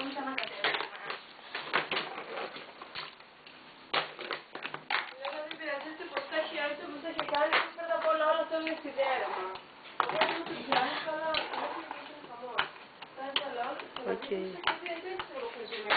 μην ξανακατεύουμε. Λέω δεν πειράζει, είστε πως τα έχει άρθει όπως έχει κάνει, πρώτα απ' όλα όλα θέλουν σιδέρεμα. Οπότε μου το πιάνει, αλλά δεν είναι χαμός. Κάνει τα λαό και θα δείξω και διαδίκτυο που ζούμε.